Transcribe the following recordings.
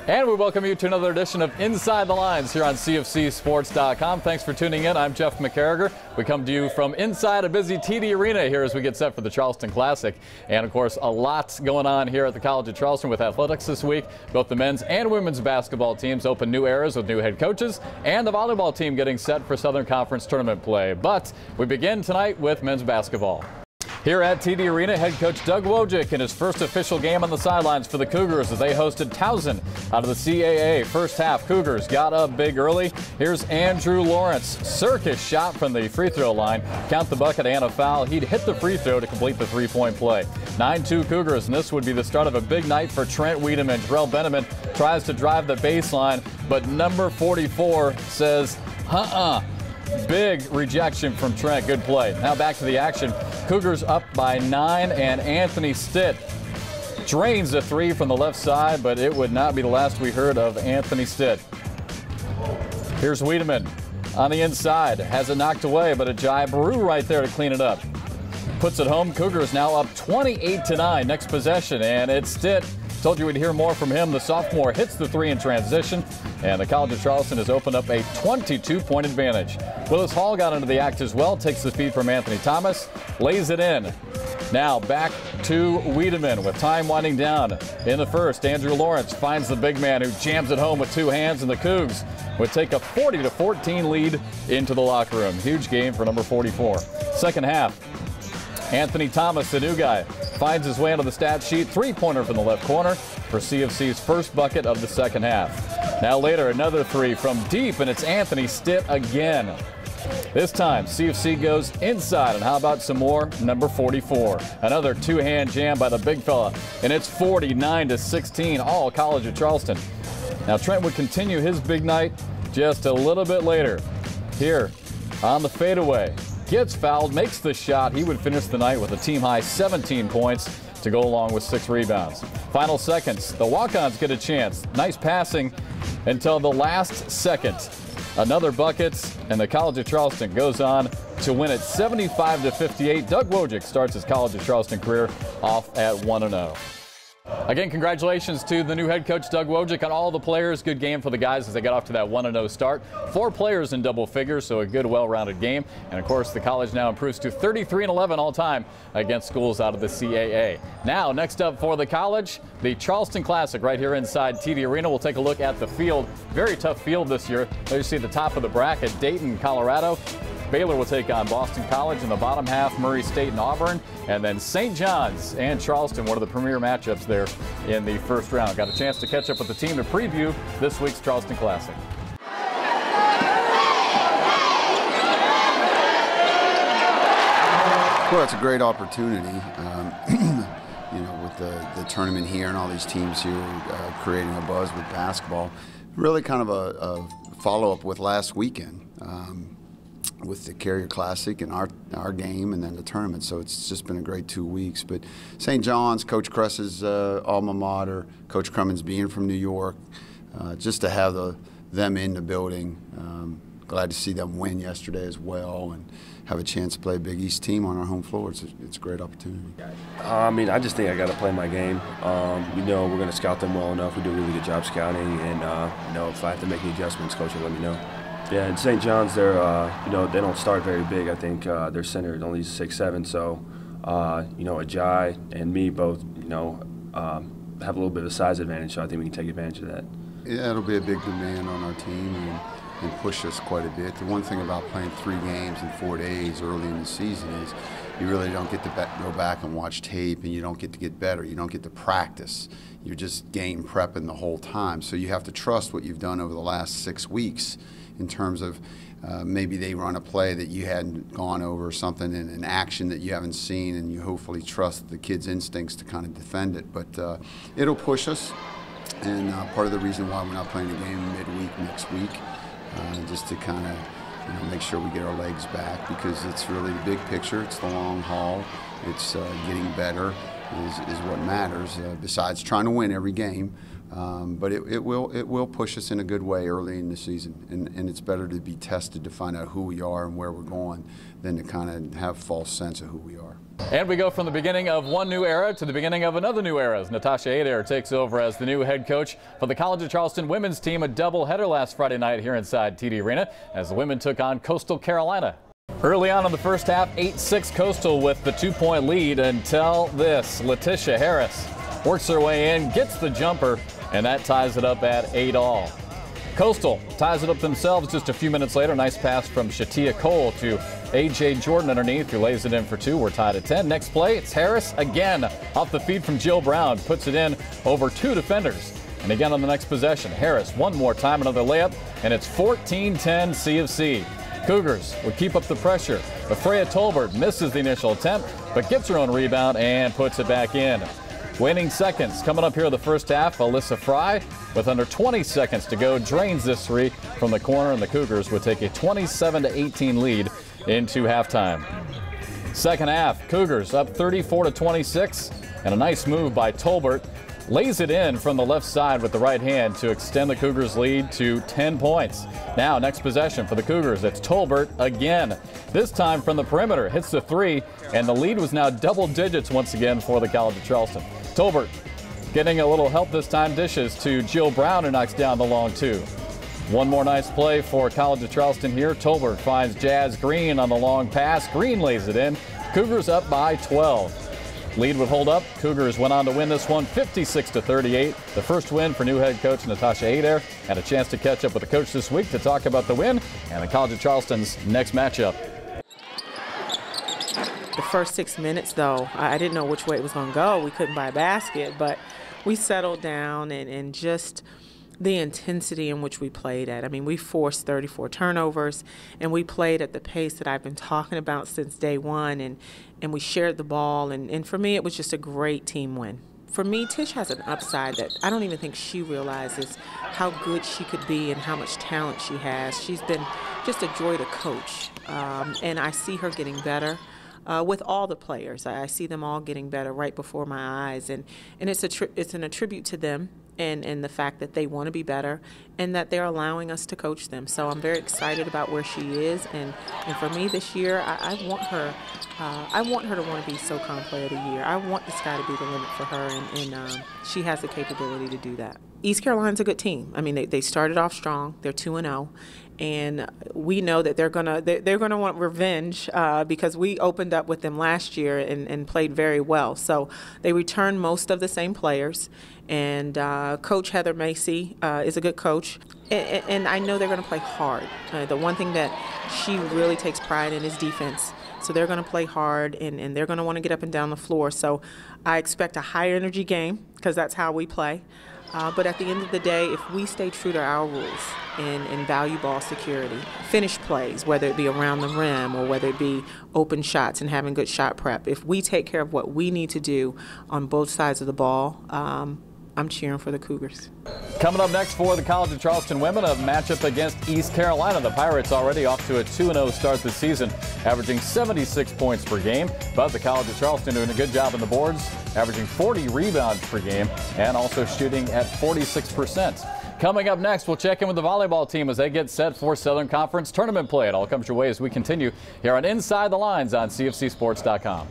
And we welcome you to another edition of Inside the Lines here on CFCSports.com. Thanks for tuning in. I'm Jeff McCarriger. We come to you from inside a busy TD Arena here as we get set for the Charleston Classic. And, of course, a lot going on here at the College of Charleston with athletics this week. Both the men's and women's basketball teams open new eras with new head coaches, and the volleyball team getting set for Southern Conference tournament play. But we begin tonight with men's basketball. Here at TD Arena, head coach Doug Wojcik in his first official game on the sidelines for the Cougars as they hosted Towson out of the CAA. First half, Cougars got up big early. Here's Andrew Lawrence. Circus shot from the free throw line. Count the bucket and a foul. He'd hit the free throw to complete the three-point play. 9-2 Cougars, and this would be the start of a big night for Trent Wiedemann. Terrell Benneman tries to drive the baseline, but number 44 says, Big rejection from Trent. Good play. Now back to the action. Cougars up by 9, and Anthony Stitt drains the three from the left side, but it would not be the last we heard of Anthony Stitt. Here's Wiedemann on the inside. Has it knocked away, but Ajayi Baru right there to clean it up. Puts it home. Cougars now up 28-9. Next possession, and it's Stitt. Told you we'd hear more from him. The sophomore hits the three in transition, and the College of Charleston has opened up a 22-point advantage. Willis Hall got into the act as well, takes the feed from Anthony Thomas, lays it in. Now back to Wiedemann with time winding down in the first. Andrew Lawrence finds the big man who jams it home with two hands, and the Cougs would take a 40-14 lead into the locker room. Huge game for number 44. Second half, Anthony Thomas, the new guy, finds his way onto the stat sheet. Three-pointer from the left corner for CFC's first bucket of the second half. Now later, another three from deep, and it's Anthony Stitt again. This time, CFC goes inside, and how about some more? Number 44. Another two-hand jam by the big fella, and it's 49-16, all College of Charleston. Now Trent would continue his big night just a little bit later. Here on the fadeaway. Gets fouled, makes the shot. He would finish the night with a team-high 17 points to go along with 6 rebounds. Final seconds, the walk-ons get a chance. Nice passing until the last second. Another bucket, and the College of Charleston goes on to win it 75-58. Doug Wojcik starts his College of Charleston career off at 1-0. Again, congratulations to the new head coach, Doug Wojcik, on all the players. Good game for the guys as they got off to that 1-0 start. 4 players in double figures, so a good, well-rounded game. And, of course, the college now improves to 33-11 all-time against schools out of the CAA. Now, next up for the college, the Charleston Classic right here inside TD Arena. We'll take a look at the field. Very tough field this year. There you see the top of the bracket, Dayton, Colorado. Baylor will take on Boston College in the bottom half, Murray State and Auburn, and then St. John's and Charleston, one of the premier matchups there in the first round. Got a chance to catch up with the team to preview this week's Charleston Classic. Well, it's a great opportunity, you know, with the tournament here and all these teams here creating a buzz with basketball. Really kind of a follow-up with last weekend. With the Carrier Classic and our game and then the tournament. So it's just been a great 2 weeks. But St. John's, Coach Kress's alma mater, Coach Crummins being from New York, just to have them in the building. Glad to see them win yesterday as well and have a chance to play a Big East team on our home floor. It's a great opportunity. I mean, I just think I got to play my game. We know we're going to scout them well enough. We do a really good job scouting, and you know, if I have to make any adjustments, Coach will let me know. Yeah, in St. John's, they're you know, they don't start very big. I think their center is only 6'7", so you know, Ajayi and me both, you know, have a little bit of a size advantage. So I think we can take advantage of that. Yeah, it'll be a big demand on our team and push us quite a bit. The one thing about playing 3 games in 4 days early in the season is you really don't get to go back and watch tape, and you don't get to get better. You don't get to practice. You're just game prepping the whole time. So you have to trust what you've done over the last 6 weeks. In terms of maybe they run a play that you hadn't gone over or something in an action that you haven't seen, and you hopefully trust the kids' instincts to kind of defend it. But it'll push us, and part of the reason why we're not playing a game midweek next week, just to kind of make sure we get our legs back, because it's really the big picture. It's the long haul. It's getting better. is what matters, besides trying to win every game. But it will push us in a good way early in the season, and it's better to be tested to find out who we are and where we're going than to kind of have false sense of who we are. And we go from the beginning of one new era to the beginning of another new era as Natasha Adair takes over as the new head coach for the College of Charleston women's team. A doubleheader last Friday night here inside TD Arena as the women took on Coastal Carolina. Early on in the first half, 8-6 Coastal with the 2-point lead until this. Natasha Harris works her way in, gets the jumper, and that ties it up at 8-all. Coastal ties it up themselves just a few minutes later. Nice pass from Shatia Cole to A.J. Jordan underneath, who lays it in for 2. We're tied at 10. Next play, it's Harris again off the feed from Jill Brown. Puts it in over 2 defenders. And again on the next possession, Harris one more time, another layup, and it's 14-10 CFC. Cougars would keep up the pressure, but Freya Tolbert misses the initial attempt, but gets her own rebound and puts it back in. Waning seconds coming up here in the first half. Alyssa Fry, with under 20 seconds to go, drains this 3 from the corner, and the Cougars would take a 27-18 lead into halftime. Second half, Cougars up 34-26, and a nice move by Tolbert. Lays it in from the left side with the right hand to extend the Cougars' lead to 10 points. Now, next possession for the Cougars. It's Tolbert again. This time from the perimeter. Hits the 3, and the lead was now double digits once again for the College of Charleston. Tolbert getting a little help this time. Dishes to Jill Brown, who knocks down the long 2. One more nice play for College of Charleston here. Tolbert finds Jazz Green on the long pass. Green lays it in. Cougars up by 12. Lead would hold up. Cougars went on to win this one 56-38. The first win for new head coach Natasha Adair, and a chance to catch up with the coach this week to talk about the win and the College of Charleston's next matchup. The first 6 minutes, though, I didn't know which way it was going to go. We couldn't buy a basket, but we settled down and just the intensity in which we played at. I mean, we forced 34 turnovers, and we played at the pace that I've been talking about since day one, and we shared the ball, and for me, it was just a great team win. For me, Tish has an upside that I don't even think she realizes how good she could be and how much talent she has. She's been just a joy to coach, and I see her getting better. With all the players, I see them all getting better right before my eyes, and it's an attribute to them and the fact that they want to be better and that they're allowing us to coach them. So I'm very excited about where she is, and for me this year, I want her to want to be SoCon Player of the Year. I want the sky to be the limit for her, and she has the capability to do that. East Carolina's a good team. I mean, they started off strong. They're 2-0. And we know that they're gonna want revenge because we opened up with them last year and played very well. So they returned most of the same players, and Coach Heather Macy is a good coach, and I know they're going to play hard. The one thing that she really takes pride in is defense. So they're going to play hard, and they're going to want to get up and down the floor. So I expect a high energy game because that's how we play. But at the end of the day, if we stay true to our rules and value ball security, finish plays, whether it be around the rim or whether it be open shots and having good shot prep, if we take care of what we need to do on both sides of the ball, I'm cheering for the Cougars. Coming up next for the College of Charleston women, a matchup against East Carolina. The Pirates already off to a 2-0 start this season, averaging 76 points per game. But the College of Charleston doing a good job on the boards, averaging 40 rebounds per game and also shooting at 46%. Coming up next, we'll check in with the volleyball team as they get set for Southern Conference tournament play. It all comes your way as we continue here on Inside the Lines on CFCSports.com.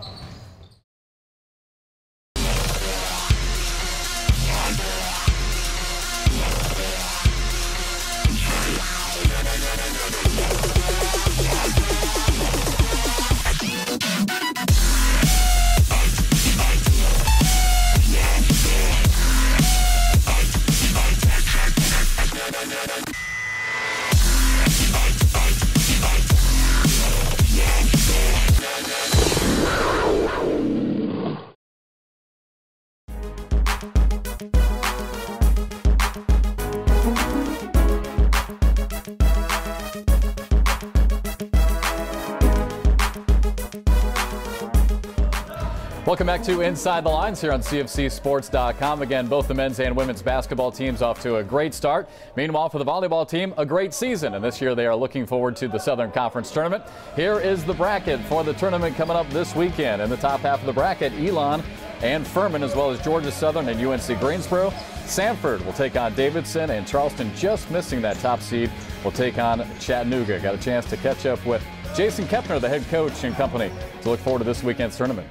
Welcome back to Inside the Lines here on CFCSports.com. Again, both the men's and women's basketball teams off to a great start. Meanwhile, for the volleyball team, a great season. And this year they are looking forward to the Southern Conference Tournament. Here is the bracket for the tournament coming up this weekend. In the top half of the bracket, Elon and Furman, as well as Georgia Southern and UNC Greensboro. Sanford will take on Davidson, and Charleston, just missing that top seed, will take on Chattanooga. Got a chance to catch up with Jason Kepner, the head coach and company, to look forward to this weekend's tournament.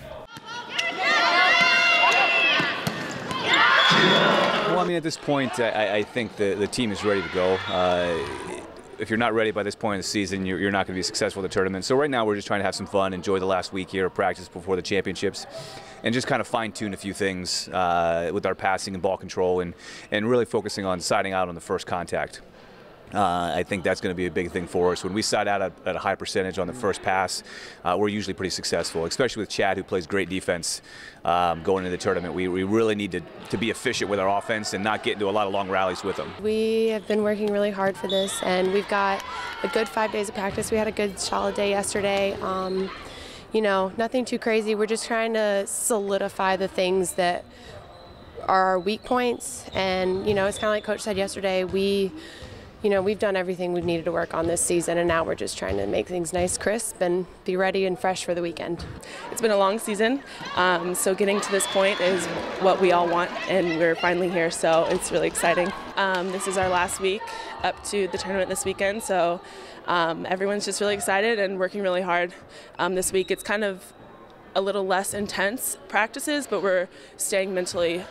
Well, I mean, at this point, I think the team is ready to go. If you're not ready by this point in the season, you're not going to be successful in the tournament. So right now we're just trying to have some fun, enjoy the last week here of practice before the championships, and just kind of fine-tune a few things with our passing and ball control, and really focusing on siding out on the first contact. I think that's going to be a big thing for us. When we side out at a high percentage on the first pass, we're usually pretty successful, especially with Chad, who plays great defense going into the tournament. We really need to be efficient with our offense and not get into a lot of long rallies with them. We have been working really hard for this, and we've got a good 5 days of practice. We had a good solid day yesterday. You know, nothing too crazy. We're just trying to solidify the things that are our weak points. And, you know, it's kind of like Coach said yesterday, we've done everything we've needed to work on this season, and now we're just trying to make things nice, crisp, and be ready and fresh for the weekend. It's been a long season, so getting to this point is what we all want, and we're finally here, so it's really exciting. This is our last week up to the tournament this weekend, so everyone's just really excited and working really hard. This week it's kind of a little less intense practices, but we're staying mentally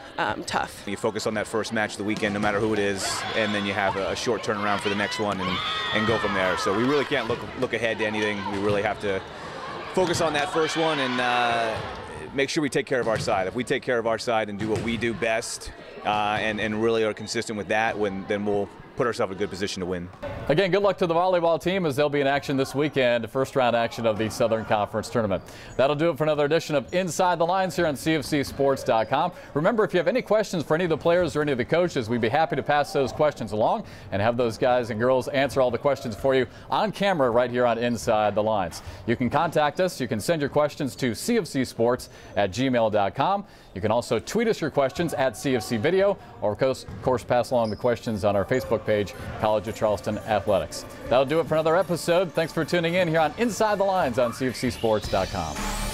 tough. You focus on that first match of the weekend, no matter who it is, and then you have a short turnaround for the next one and go from there. So we really can't look ahead to anything. We really have to focus on that first one and make sure we take care of our side. If we take care of our side and do what we do best and really are consistent with that, then we'll put ourselves in a good position to win. Again, good luck to the volleyball team as they'll be in action this weekend, first round action of the Southern Conference Tournament. That'll do it for another edition of Inside the Lines here on CFCSports.com. Remember, if you have any questions for any of the players or any of the coaches, we'd be happy to pass those questions along and have those guys and girls answer all the questions for you on camera right here on Inside the Lines. You can contact us. You can send your questions to cfcsports@gmail.com. You can also tweet us your questions at CFC Video, or of course pass along the questions on our Facebook page, College of Charleston Athletics. That'll do it for another episode. Thanks for tuning in here on Inside the Lines on CFCSports.com.